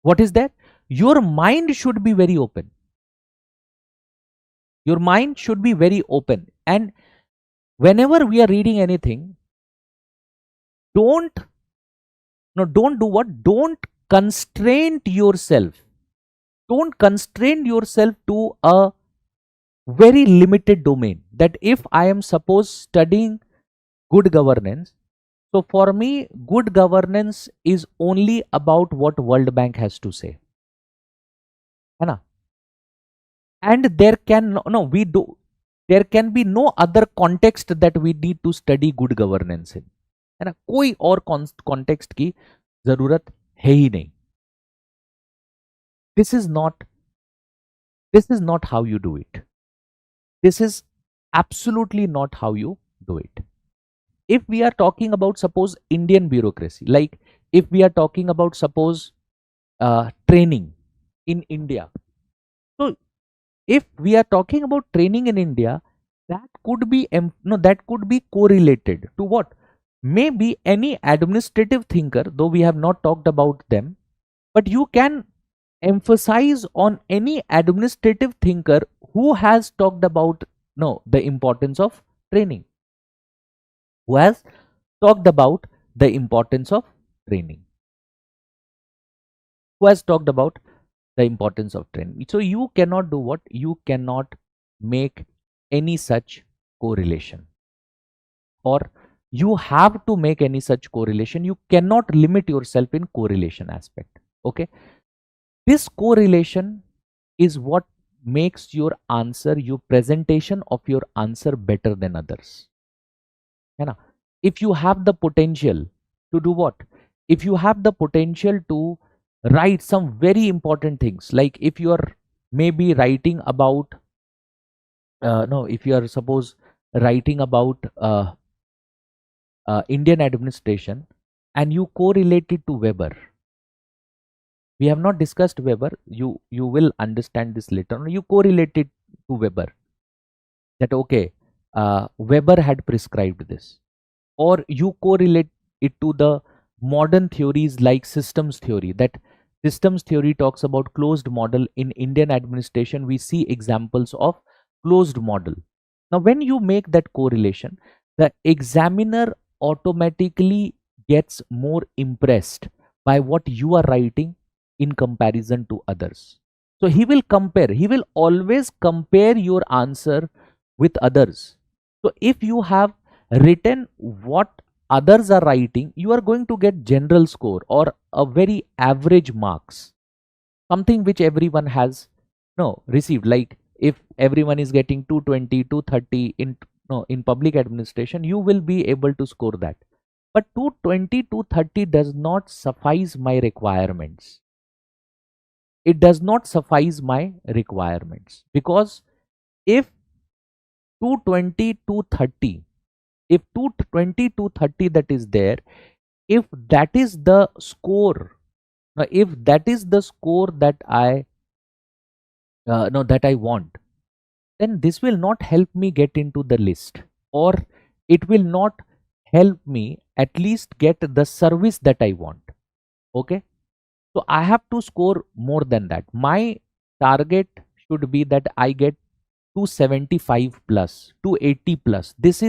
What is that? Your mind should be very open. Your mind should be very open. And whenever we are reading anything, don't do what? Don't constrain yourself. Don't constrain yourself to a very limited domain. That if I am suppose studying good governance, so for me, good governance is only about what World Bank has to say. Hai na? And there can there can be no other context that we need to study good governance in. है ना? कोई और context की जरूरत है ही नहीं. This is not how you do it. This is absolutely not how you do it. If we are talking about suppose Indian bureaucracy, like if we are talking about suppose training in India. So if we are talking about training in India, that could be correlated to what? Maybe any administrative thinker, though we have not talked about them, but you can emphasize on any administrative thinker who has talked about the importance of training. Who has talked about the importance of training? Who has talked about the importance of trend. So you cannot do what? You cannot make any such correlation, or you have to make any such correlation. You cannot limit yourself in correlation aspect. Okay. This correlation is what makes your answer, your presentation of your answer better than others. है ना? If you have the potential to do what? If you have the potential to write some very important things, like if you are maybe writing about, no, if you are suppose writing about Indian administration and you correlate it to Weber. We have not discussed Weber. You will understand this later on. You correlate it to Weber. That okay, Weber had prescribed this, or you correlate it to the modern theories like systems theory. That systems theory talks about closed model. In Indian administration, we see examples of closed model. Now, when you make that correlation, the examiner automatically gets more impressed by what you are writing in comparison to others. So he will compare, he will always compare your answer with others. So if you have written what others are writing, you are going to get general score or a very average marks, something which everyone has no received. Like if everyone is getting 220, 230 in no in public administration, you will be able to score that. But 220, 230 does not suffice my requirements. It does not suffice my requirements, because if 220, 230, if 220 to 30 that is there, if that is the score, now if that is the score that I no that I want, then this will not help me get into the list, or it will not help me at least get the service that I want. Okay, so I have to score more than that. My target should be that I get 275 plus, 280 plus. This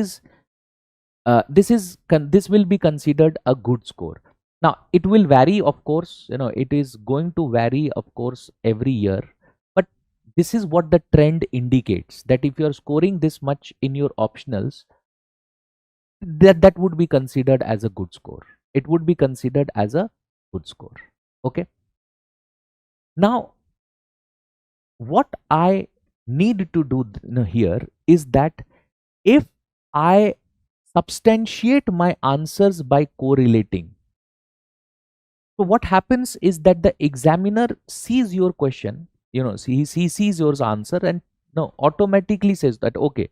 will be considered a good score. Now it will vary, of course, it is going to vary, of course, every year, but this is what the trend indicates, that if you are scoring this much in your optionals, that would be considered as a good score. It would be considered as a good score. Okay, now what I need to do here is that if I substantiate my answers by correlating, so what happens is that the examiner sees your question, he sees your answer, and no automatically says that okay,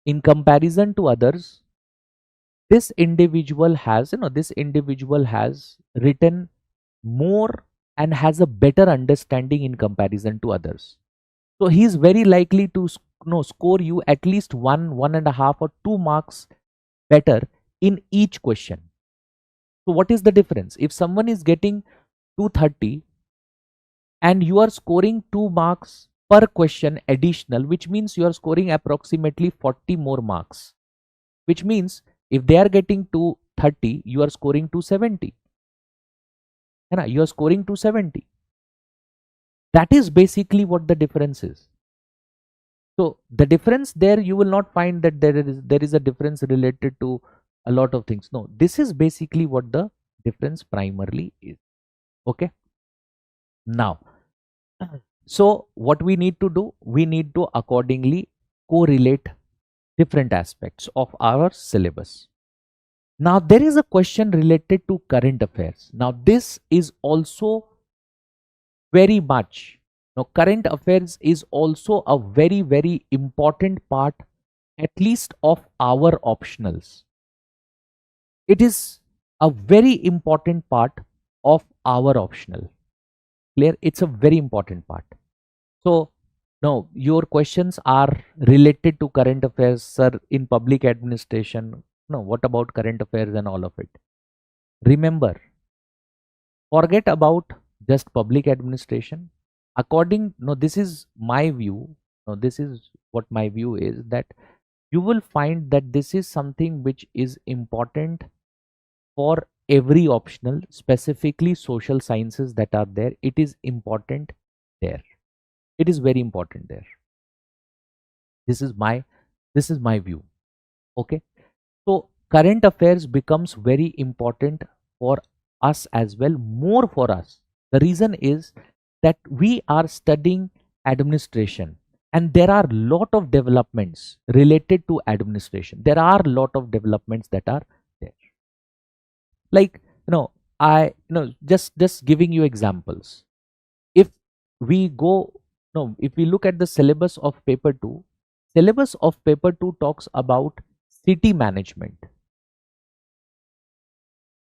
in comparison to others, this individual has written more and has a better understanding in comparison to others. So he is very likely to score you at least 1.5 or 2 marks better in each question. So what is the difference? If someone is getting 230 and you are scoring 2 marks per question additional, which means you are scoring approximately 40 more marks, which means if they are getting 230, you are scoring 270. You are scoring 270. That is basically what the difference is. So the difference there, you will not find that there is a difference related to a lot of things. No, this is basically what the difference primarily is. Okay. Now, so what we need to do, we need to accordingly correlate different aspects of our syllabus. Now there is a question related to current affairs. Now this is also very much, now current affairs is also a very, very important part, at least of our optionals. It is a very important part of our optional. Clear? It's a very important part. So no, your questions are related to current affairs, sir, in public administration. No, what about current affairs and all of it? Remember, forget about just public administration. This is my view. No, this is what my view is, that you will find that this is something which is important for every optional, specifically social sciences that are there. It is important there. It is very important there. This is my view. Okay. So current affairs becomes very important for us as well, more for us. The reason is that we are studying administration, and there are lot of developments related to administration. There are lot of developments that are there. Like, just giving you examples. If we go, no, if we look at the syllabus of paper 2, syllabus of paper 2 talks about city management,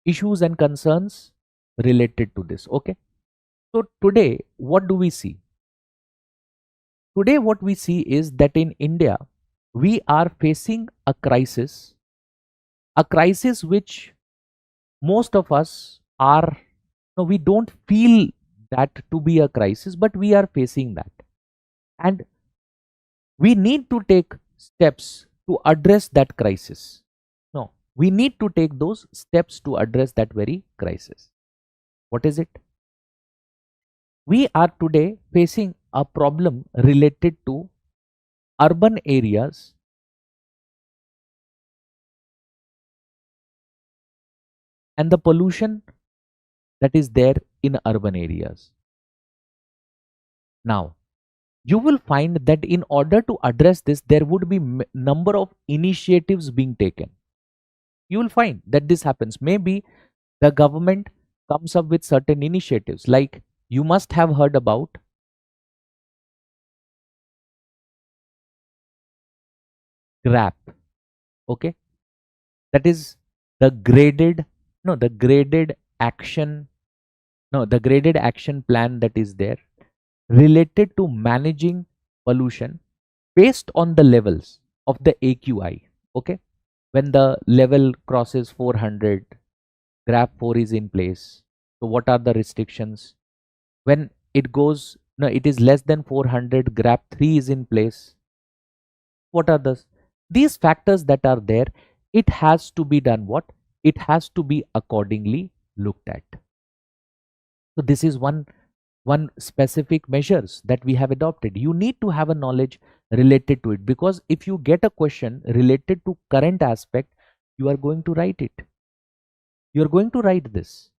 issues and concerns related to this. Okay. So today, what do we see? Today, what we see is that in India, we are facing a crisis which most of us are, no, we don't feel that to be a crisis, but we are facing that. And we need to take steps to address that crisis. No, we need to take those steps to address that very crisis. What is it? We are today facing a problem related to urban areas and the pollution that is there in urban areas. Now, you will find that in order to address this, there would be number of initiatives being taken. You will find that this happens. Maybe the government comes up with certain initiatives, like you must have heard about GRAP. Okay, that is the graded, no, the graded action, no, the graded action plan that is there related to managing pollution based on the levels of the AQI. Okay, when the level crosses 400, graph 4 is in place. So what are the restrictions? When it goes, no, it is less than 400, graph 3 is in place. What are these factors that are there? It has to be done what? It has to be accordingly looked at. So this is one specific measures that we have adopted. You need to have a knowledge related to it, because if you get a question related to current aspect, you are going to write it. You are going to write this.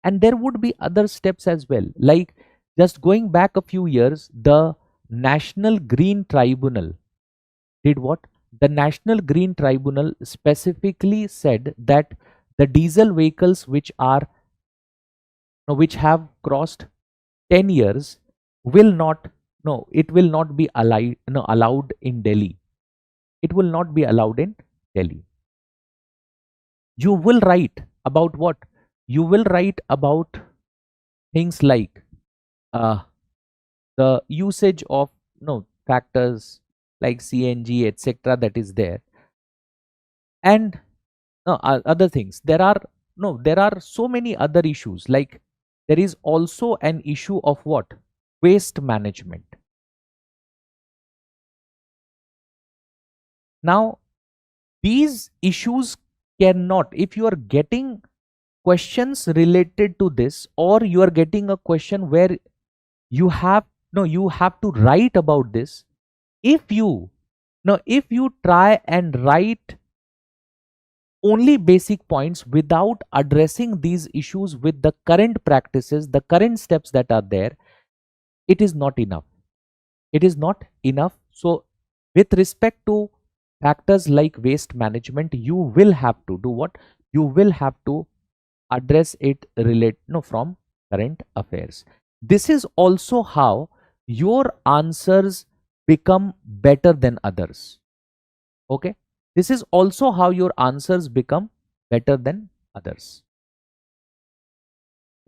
And there would be other steps as well. Like, just going back a few years, the National Green Tribunal did what? The National Green Tribunal specifically said that the diesel vehicles which have crossed 10 years will not, no, it will not be allowed in Delhi. It will not be allowed in Delhi. You will write about what? You will write about things like the usage of, no, factors like CNG, etc., that is there, and other things. There are so many other issues. Like, there is also an issue of what? Waste management. Now, these issues cannot, if you are getting questions related to this, or you are getting a question where you have to write about this, if you try and write only basic points without addressing these issues with the current practices, the current steps that are there, it is not enough. It is not enough. So with respect to factors like waste management, you will have to do what? You will have to address it from current affairs. This is also how your answers become better than others. Okay, this is also how your answers become better than others.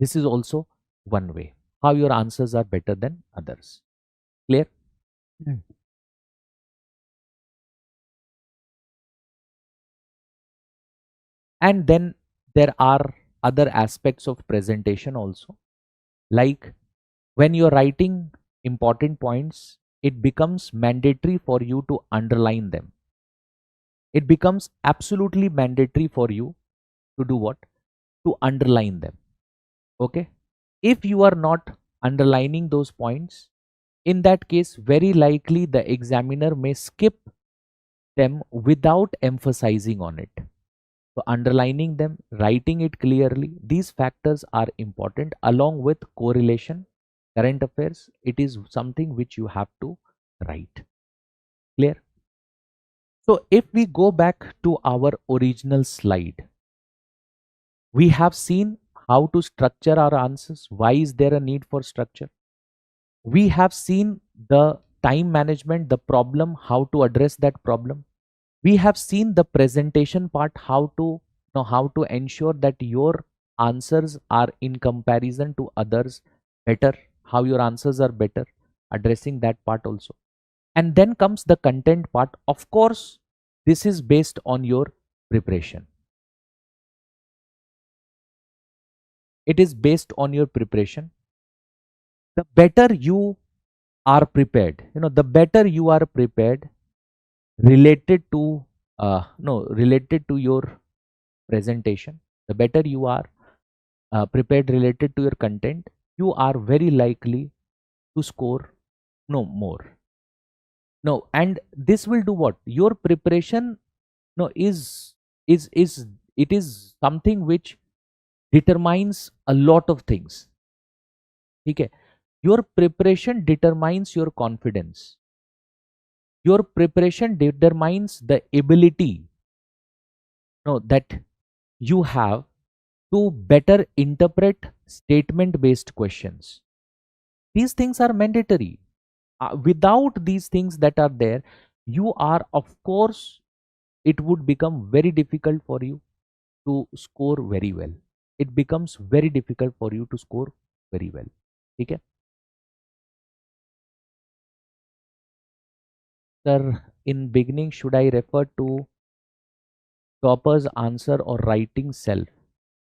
This is also one way how your answers are better than others. Clear? Mm. And then there are other aspects of presentation also. Like, when you're writing important points, it becomes mandatory for you to underline them. It becomes absolutely mandatory for you to do what? To underline them. Okay? If you are not underlining those points, In that case, very likely the examiner may skip them without emphasizing on it. So underlining them, writing it clearly, these factors are important along with correlation, current affairs. It is something which you have to write. Clear? So if we go back to our original slide, we have seen how to structure our answers. Why is there a need for structure? We have seen the time management, the problem, how to address that problem. We have seen the presentation part, how to know how to ensure that your answers are in comparison to others better, how your answers are better, addressing that part also. And then comes the content part. Of course, this is based on your preparation. It is based on your preparation. The better you are prepared, the better you are prepared related to no related to your presentation, the better you are prepared related to your content, you are very likely to score no more. No, and this will do what? Your preparation no is it is something which determines a lot of things. Okay, your preparation determines your confidence. Your preparation determines the ability that you have to better interpret statement based questions. These things are mandatory. Without these things that are there, you are, of course, it would become very difficult for you to score very well. It becomes very difficult for you to score very well. Okay? Sir, in beginning, should I refer to topper's answer or writing self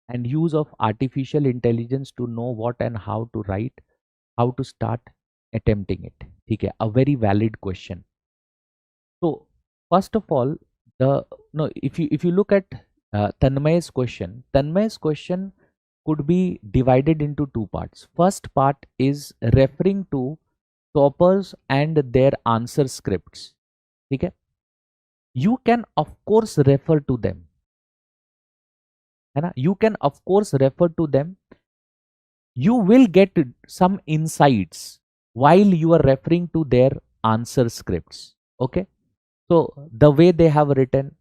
and use of artificial intelligence to know what and how to write, how to start attempting it? Okay, a very valid question. So first of all, the no, if you look at Tanmay's question could be divided into two parts. First part is referring to toppers and their answer scripts. Okay, you can of course refer to them. You can of course refer to them. You will get some insights while you are referring to their answer scripts. Okay, so the way they have written,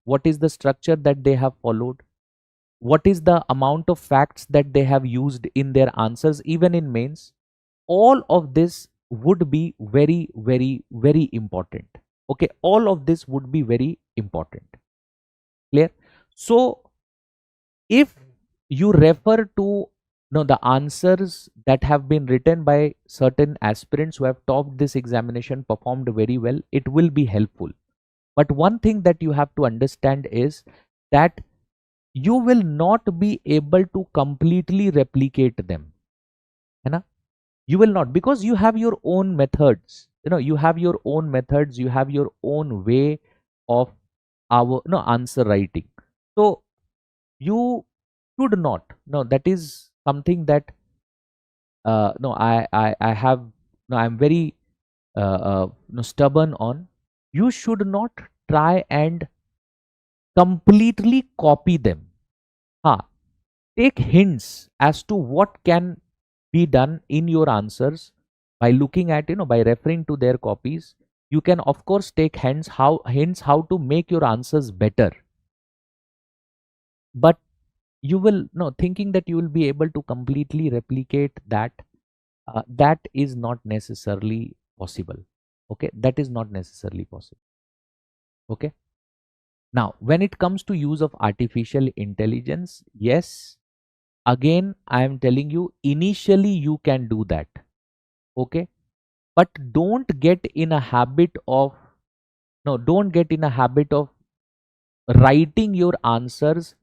what is the structure that they have followed, what is the amount of facts that they have used in their answers, even in mains, all of this would be very, very, very important. Okay, all of this would be very important. Clear? So if you refer to the answers that have been written by certain aspirants who have topped this examination, performed very well, it will be helpful. But one thing that you have to understand is that you will not be able to completely replicate them. You will not, because you have your own methods. You have your own methods, you have your own way of our answer writing. So you should not. No, that is something that no I have no I'm very no, stubborn on. You should not try and completely copy them. Take hints as to what can be done in your answers by looking at, by referring to their copies. You can of course take hints how to make your answers better. But you will no thinking that you will be able to completely replicate that, that is not necessarily possible. Okay, that is not necessarily possible. Okay, now when it comes to use of artificial intelligence, yes, again I am telling you, initially you can do that. Okay, but don't get in a habit of don't get in a habit of writing your answers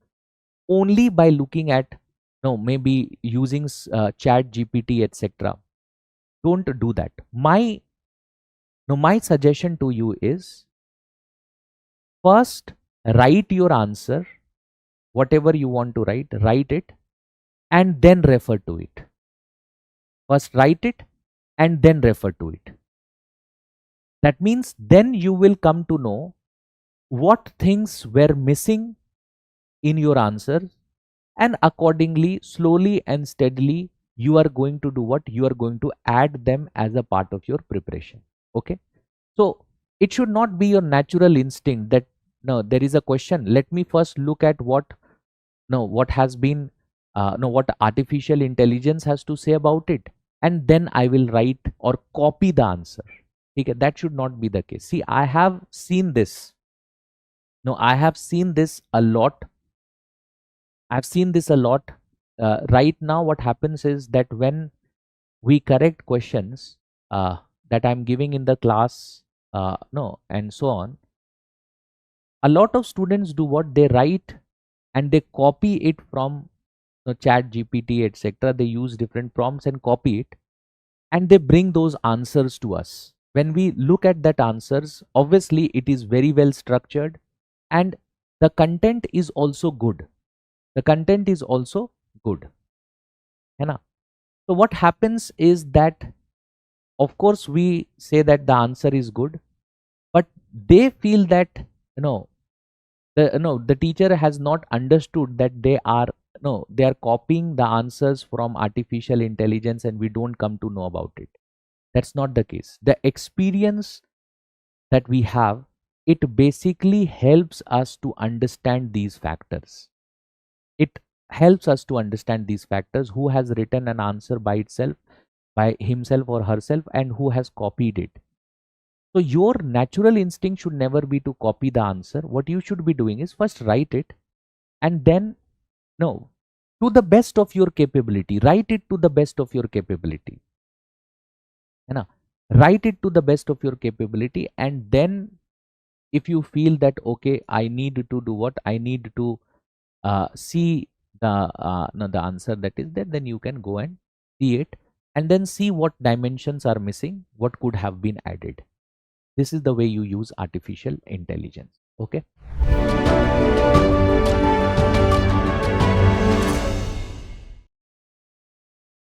only by looking at maybe using chat gpt, etc. Don't do that. My suggestion to you is, first write your answer, whatever you want to write it, and then refer to it. First write it and then refer to it. That means then you will come to know what things were missing in your answer, and accordingly, slowly and steadily, you are going to do what? You are going to add them as a part of your preparation. Okay. So it should not be your natural instinct that no, there is a question. Let me first look at what no, what has been no, what artificial intelligence has to say about it, and then I will write or copy the answer. Okay, that should not be the case. See, I have seen this. No, I have seen this a lot. I've seen this a lot. Right now, what happens is that when we correct questions that I'm giving in the class, no, and so on, a lot of students do what? They write and they copy it from chat GPT, etc. They use different prompts and copy it, and they bring those answers to us. When we look at that answers, obviously it is very well structured, and the content is also good. The content is also good. है ना? So what happens is that, of course, we say that the answer is good, but they feel that the teacher has not understood that they are copying the answers from artificial intelligence, and we don't come to know about it. That's not the case. The experience that we have, it basically helps us to understand these factors. It helps us to understand these factors, who has written an answer by itself, by himself or herself, and who has copied it. So your natural instinct should never be to copy the answer. What you should be doing is first write it, and then no, to the best of your capability, write it to the best of your capability. है ना? Write it to the best of your capability, and then if you feel that okay, I need to do what? I need to see the no, the answer that is there, then you can go and see it, and then see what dimensions are missing, what could have been added. This is the way you use artificial intelligence. Okay.